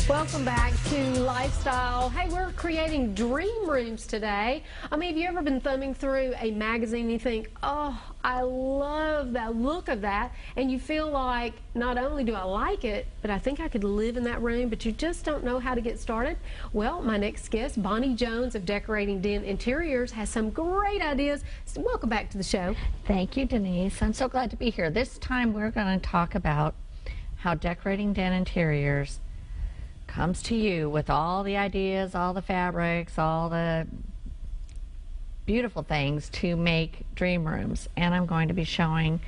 Welcome back to Lifestyle. Hey, we're creating dream rooms today. I mean, have you ever been thumbing through a magazine and you think, oh, I love that look of that, and you feel like not only do I like it, but I think I could live in that room, but you just don't know how to get started? Well, my next guest, Bohnne Jones of Decorating Den Interiors, has some great ideas. So welcome back to the show. Thank you, Denise. I'm so glad to be here. This time we're going to talk about how Decorating Den Interiors comes to you with all the ideas, all the fabrics, all the beautiful things to make dream rooms. And I'm going to be showing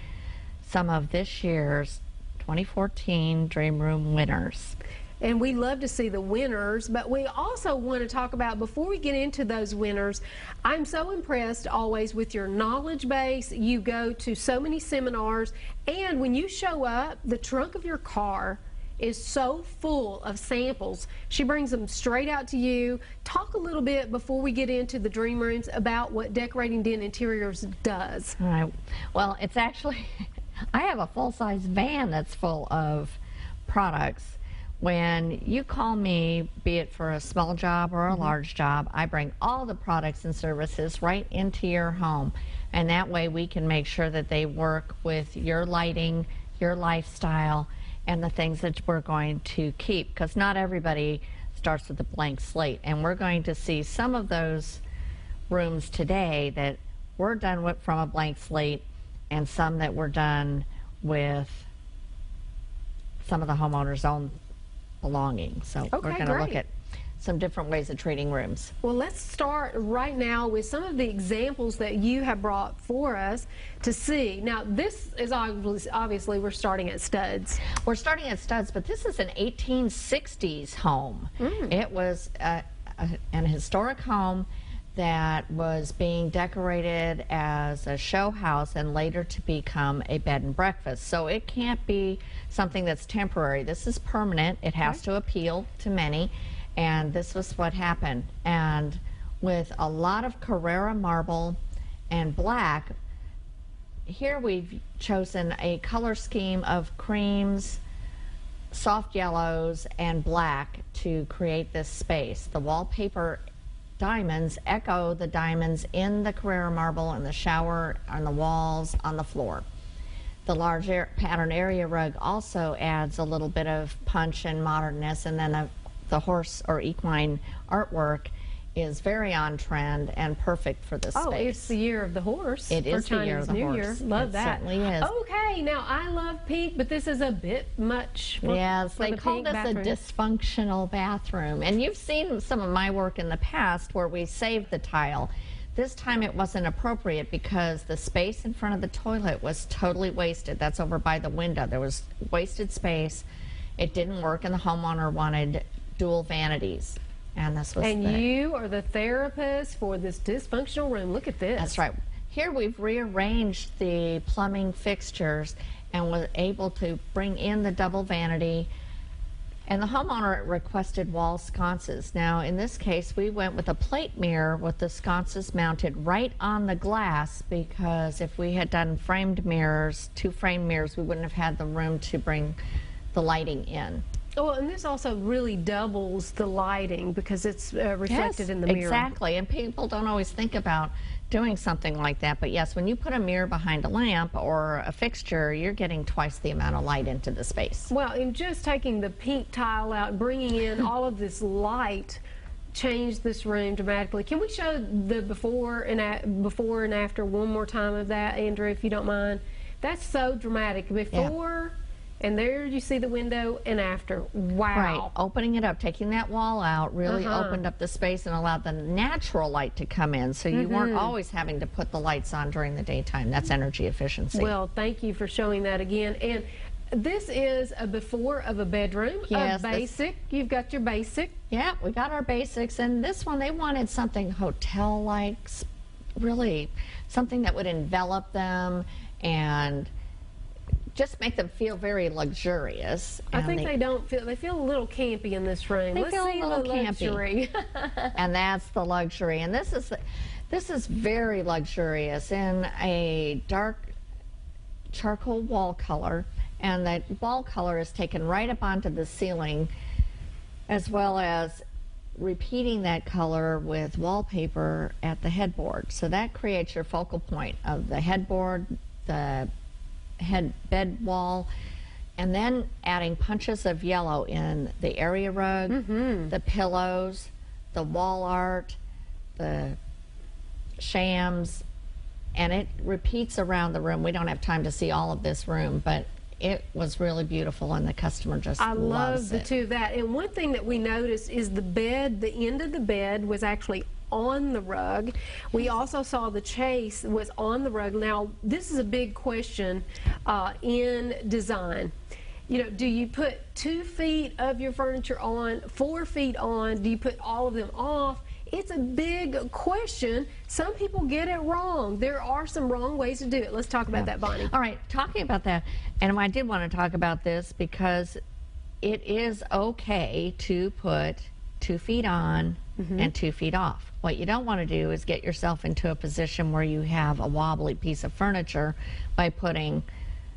some of this year's 2014 dream room winners. And we love to see the winners, but we also want to talk about, before we get into those winners, I'm so impressed always with your knowledge base. You go to so many seminars, and when you show up, the trunk of your car is so full of samples. She brings them straight out to you. Talk a little bit before we get into the dream rooms about what Decorating Den Interiors does. All right. Well, it's actually, I have a full-size van that's full of products. When you call me, be it for a small job or a large job, I bring all the products and services right into your home. And that way we can make sure that they work with your lighting, your lifestyle, and the things that we're going to keep, because not everybody starts with a blank slate. And we're going to see some of those rooms today that were done with from a blank slate, and some that were done with some of the homeowners' own belongings. So we're going to look at some different ways of treating rooms. Well, let's start right now with some of the examples that you have brought for us to see. Now, this is obviously we're starting at studs. We're starting at studs, but this is an 1860s home. It was an historic home that was being decorated as a show house and later to become a bed and breakfast. So it can't be something that's temporary. This is permanent. It has to appeal to many. And this was what happened. And with a lot of Carrara marble and black, here we've chosen a color scheme of creams, soft yellows, and black to create this space. The wallpaper diamonds echo the diamonds in the Carrara marble and the shower, on the walls, on the floor. The large pattern area rug also adds a little bit of punch and modernness, and then the horse or equine artwork is very on trend and perfect for this space. Oh, it's the year of the horse. It is the year of the horse. Love that. It certainly is. Okay, now I love pink, but this is a bit much. Yes, they call this a dysfunctional bathroom. And you've seen some of my work in the past where we saved the tile. This time it wasn't appropriate because the space in front of the toilet was totally wasted. That's over by the window. There was wasted space. It didn't work, and the homeowner wanted dual vanities, and this was you are the therapist for this dysfunctional room. Look at this. That's right. Here we've rearranged the plumbing fixtures and was able to bring in the double vanity, and the homeowner requested wall sconces. Now in this case we went with a plate mirror with the sconces mounted right on the glass, because if we had done framed mirrors, two framed mirrors, we wouldn't have had the room to bring the lighting in. Oh, and this also really doubles the lighting because it's reflected in the mirror. Exactly, and people don't always think about doing something like that, but yes, when you put a mirror behind a lamp or a fixture, you're getting twice the amount of light into the space. Well, and just taking the pink tile out, bringing in all of this light, changed this room dramatically. Can we show the before and after one more time of that, Andrew, if you don't mind? That's so dramatic. Before. Yeah. And there you see the window and after. Wow. Right. Opening it up, taking that wall out, really opened up the space and allowed the natural light to come in, so you weren't always having to put the lights on during the daytime. That's energy efficiency. Well, thank you for showing that again. And this is a before of a bedroom, yes, a basic. You've got your basic. Yeah, we got our basics. And this one, they wanted something hotel-like, really something that would envelop them and just make them feel very luxurious. I think they feel a little campy in this room. Let's feel see a little the campy. And that's the luxury. And this is very luxurious in a dark charcoal wall color, and that wall color is taken right up onto the ceiling as well as repeating that color with wallpaper at the headboard. So that creates your focal point of the headboard, the bed wall, and then adding punches of yellow in the area rug, the pillows, the wall art, the shams, and it repeats around the room. We don't have time to see all of this room, but it was really beautiful, and the customer just loves it. I love the two of that. And one thing that we noticed is the bed, the end of the bed was actually on the rug. We also saw the chase was on the rug. Now, this is a big question in design. You know, do you put 2 feet of your furniture on, 4 feet on? Do you put all of them off? It's a big question. Some people get it wrong. There are some wrong ways to do it. Let's talk about that, Bohnne. All right, talking about that, and I did want to talk about this because it is okay to put 2 feet on and 2 feet off. What you don't want to do is get yourself into a position where you have a wobbly piece of furniture by putting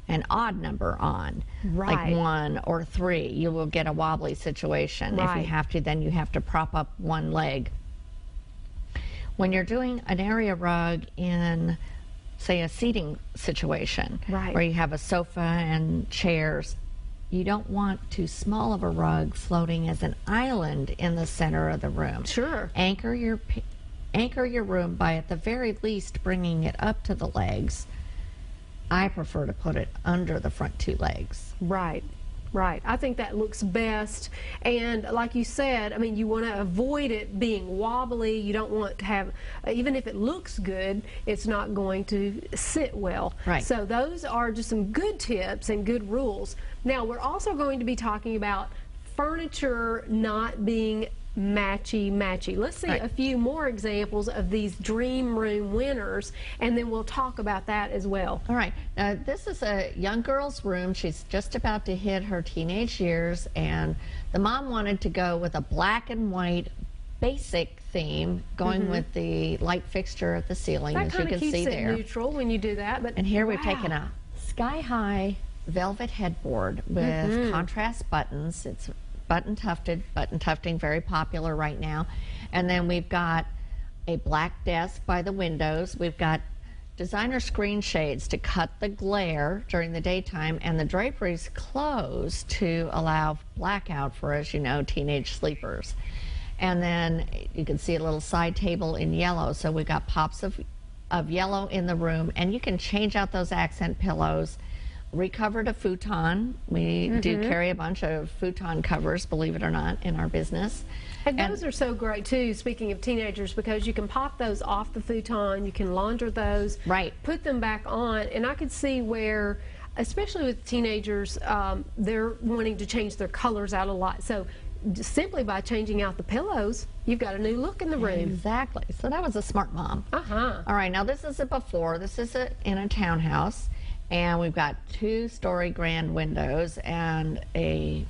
an odd number on, like 1 or 3. You will get a wobbly situation. If you have to, then you have to prop up one leg. When you're doing an area rug in, say, a seating situation, where you have a sofa and chairs, you don't want too small of a rug floating as an island in the center of the room. Sure. Anchor your room by, at the very least, bringing it up to the legs. I prefer to put it under the front 2 legs. Right. Right. I think that looks best. And like you said, I mean, you want to avoid it being wobbly. You don't want to have, even if it looks good, it's not going to sit well. Right. So those are just some good tips and good rules. Now, we're also going to be talking about furniture not being matchy-matchy. Let's see a few more examples of these dream room winners, and then we'll talk about that as well. All right. This is a young girl's room. She's just about to hit her teenage years, and the mom wanted to go with a black and white basic theme, going with the light fixture at the ceiling, that as you can see there. That kind of keeps it neutral when you do that. But and here we've taken a sky-high velvet headboard with contrast buttons. It's button tufting, very popular right now. And then we've got a black desk by the windows. We've got designer screen shades to cut the glare during the daytime, and the draperies closed to allow blackout for, as you know, teenage sleepers. And then you can see a little side table in yellow. So we've got pops of yellow in the room, and you can change out those accent pillows. Recovered a futon. We do carry a bunch of futon covers, believe it or not, in our business. And those are so great too, speaking of teenagers, because you can pop those off the futon, you can launder those, put them back on, and I could see where, especially with teenagers, they're wanting to change their colors out a lot. So just simply by changing out the pillows, you've got a new look in the room. Exactly. So that was a smart mom. All right, now this is a before. This is in a townhouse. And we've got 2-story grand windows and a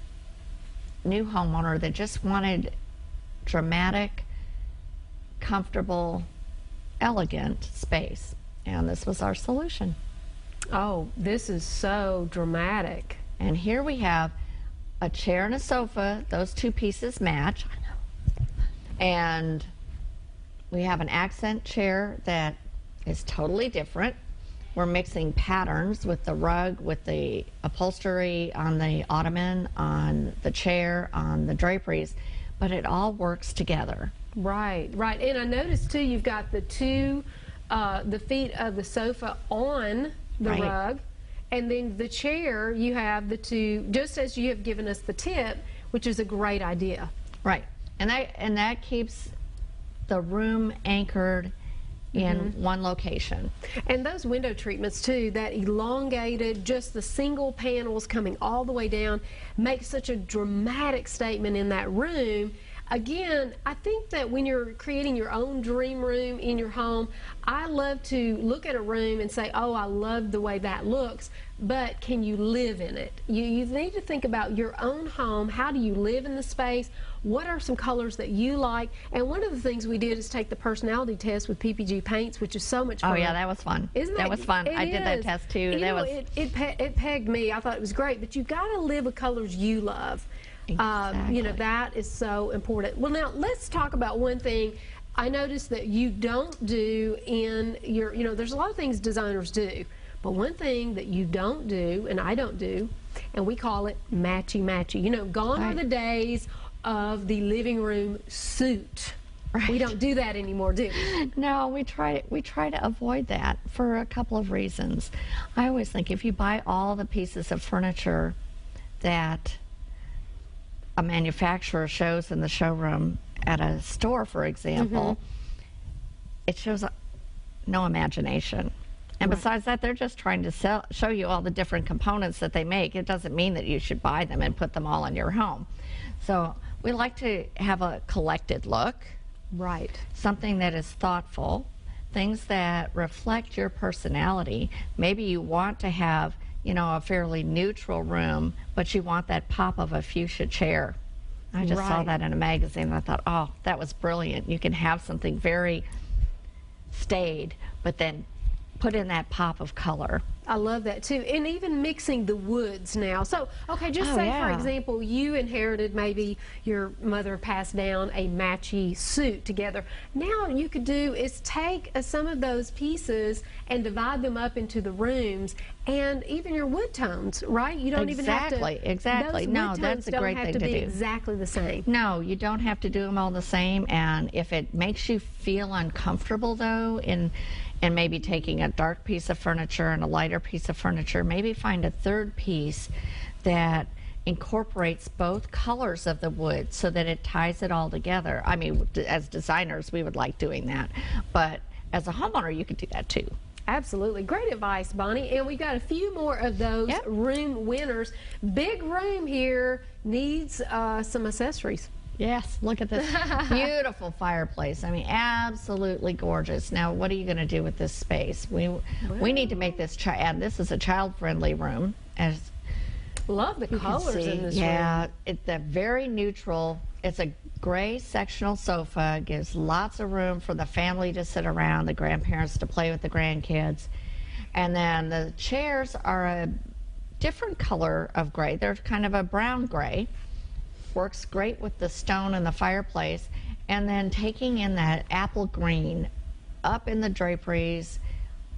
new homeowner that just wanted dramatic, comfortable, elegant space. And this was our solution. Oh, this is so dramatic. And here we have a chair and a sofa. Those 2 pieces match. And we have an accent chair that is totally different. We're mixing patterns with the rug, with the upholstery on the ottoman, on the chair, on the draperies, but it all works together. Right, right. And I noticed too, you've got the feet of the sofa on the rug, and then the chair, you have the 2, just as you have given us the tip, which is a great idea. Right, and that keeps the room anchored in one location. And those window treatments too, that elongated, just the single panels coming all the way down, makes such a dramatic statement in that room. Again, I think that when you're creating your own dream room in your home, I love to look at a room and say, oh, I love the way that looks, but can you live in it? You need to think about your own home. How do you live in the space? What are some colors that you like? And one of the things we did is take the personality test with PPG Paints, which is so much fun. Oh yeah, that was fun. That was fun. I did that test too. It pegged me. I thought it was great, but you got to live with colors you love. Exactly. That is so important. Well, now let's talk about one thing I noticed that you don't do in your, there's a lot of things designers do, but one thing that you don't do, and I don't do, and we call it matchy-matchy. Gone are the days of the living room suit. Right. We don't do that anymore, do we? No, we try to avoid that for a couple of reasons. I always think if you buy all the pieces of furniture that a manufacturer shows in the showroom at a store, for example, it shows no imagination. And besides that, they're just trying to show you all the different components that they make. It doesn't mean that you should buy them and put them all in your home. So we like to have a collected look. Right. Something that is thoughtful, things that reflect your personality. Maybe you want to have, a fairly neutral room, but you want that pop of a fuchsia chair. I just saw that in a magazine and I thought, oh, that was brilliant. You can have something very staid, but then put in that pop of color. I love that too. And even mixing the woods now. So, okay, just say for example, you inherited, maybe your mother passed down a matchy suit together. Now you could do is take some of those pieces and divide them up into the rooms, and even your wood tones, right? You don't even have to. Exactly. No, that's a great thing to do. Be exactly the same. No, you don't have to do them all the same. And if it makes you feel uncomfortable, though, and maybe taking a dark piece of furniture and a lighter piece of furniture, maybe find a third piece that incorporates both colors of the wood so that it ties it all together. I mean, as designers, we would like doing that, but as a homeowner, you could do that too. Absolutely. Great advice, Bohnne. And we've got a few more of those room winners. Big room here needs some accessories. Yes, look at this beautiful fireplace. I mean, absolutely gorgeous. Now, what are you going to do with this space? We need to make this, and this is a child-friendly room. As love the colors in this room. Yeah, it's a very neutral. It's a gray sectional sofa. Gives lots of room for the family to sit around, the grandparents to play with the grandkids. And then the chairs are a different color of gray. They're kind of a brown gray. Works great with the stone and the fireplace, and then taking in that apple green up in the draperies,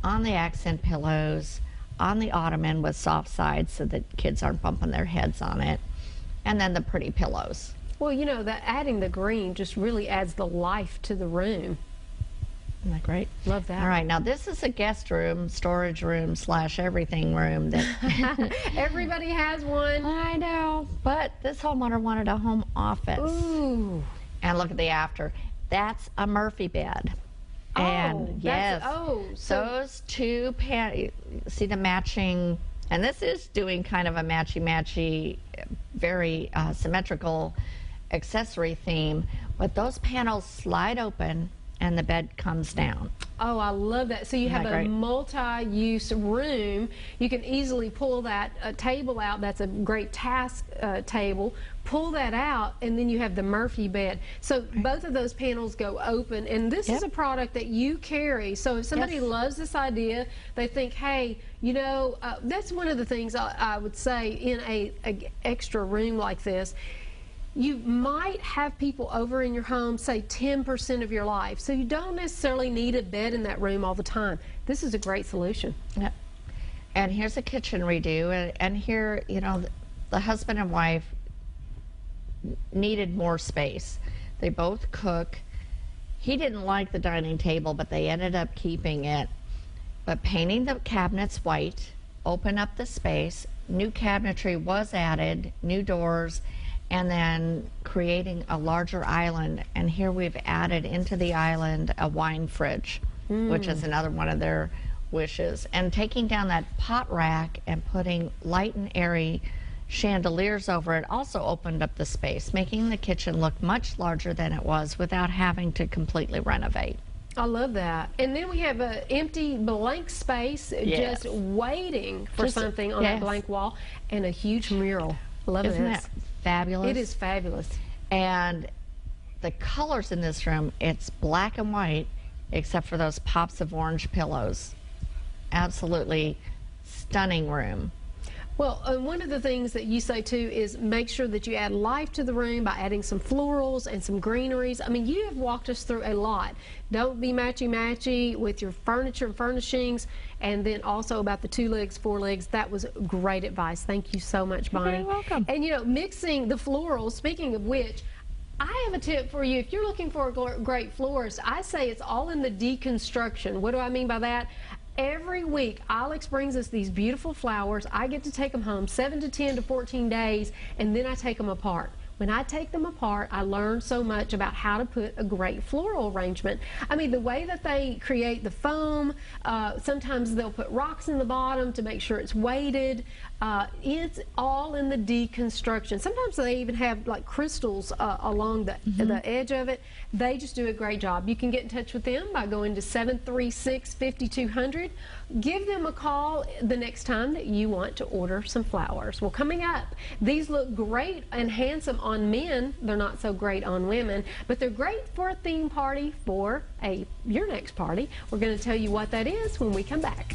on the accent pillows, on the ottoman with soft sides so that kids aren't bumping their heads on it, and then the pretty pillows. Well, that adding the green just really adds the life to the room. Isn't that great? Love that. All right, now this is a guest room, storage room / everything room that everybody has one. I know, but this homeowner wanted a home office. Ooh. And look at the after. That's a Murphy bed. And yes, those two see the matching, and this is doing kind of a matchy, very symmetrical accessory theme, but those panels slide open and the bed comes down. Oh, I love that. So you have a multi-use room. You can easily pull that table out. That's a great task table. Pull that out, and then you have the Murphy bed. So both of those panels go open, and this is a product that you carry. So if somebody loves this idea, they think, hey, that's one of the things I would say in a extra room like this. You might have people over in your home, say 10% of your life, so you don't necessarily need a bed in that room all the time. This is a great solution. Yep. And here's a kitchen redo, and here, the husband and wife needed more space. They both cook. He didn't like the dining table, but they ended up keeping it. But painting the cabinets white, open up the space, new cabinetry was added, new doors, and then creating a larger island. And here we've added into the island a wine fridge, which is another one of their wishes. And taking down that pot rack and putting light and airy chandeliers over it also opened up the space, making the kitchen look much larger than it was without having to completely renovate. I love that. And then we have an empty blank space just waiting for something on that blank wall, and a huge mural. Love Isn't that fabulous? It is fabulous. And the colors in this room, it's black and white, except for those pops of orange pillows. Absolutely stunning room. Well, one of the things that you say too is make sure that you add life to the room by adding some florals and some greeneries. I mean, you have walked us through a lot. Don't be matchy-matchy with your furniture and furnishings, and then also about the 2 legs, 4 legs. That was great advice. Thank you so much, Bohnne. You're very welcome. And you know, mixing the florals, speaking of which, I have a tip for you. If you're looking for a great florist, I say it's all in the deconstruction. What do I mean by that? Every week, Alex brings us these beautiful flowers. I get to take them home 7 to 10 to 14 days, and then I take them apart. When I take them apart, I learn so much about how to put a great floral arrangement. I mean, the way that they create the foam, sometimes they'll put rocks in the bottom to make sure it's weighted. It's all in the deconstruction. Sometimes they even have like crystals along the edge of it. They just do a great job. You can get in touch with them by going to 736-5200. Give them a call the next time that you want to order some flowers. Well, coming up, these look great and handsome on men. They're not so great on women, but they're great for a theme party, for your next party. We're going to tell you what that is when we come back.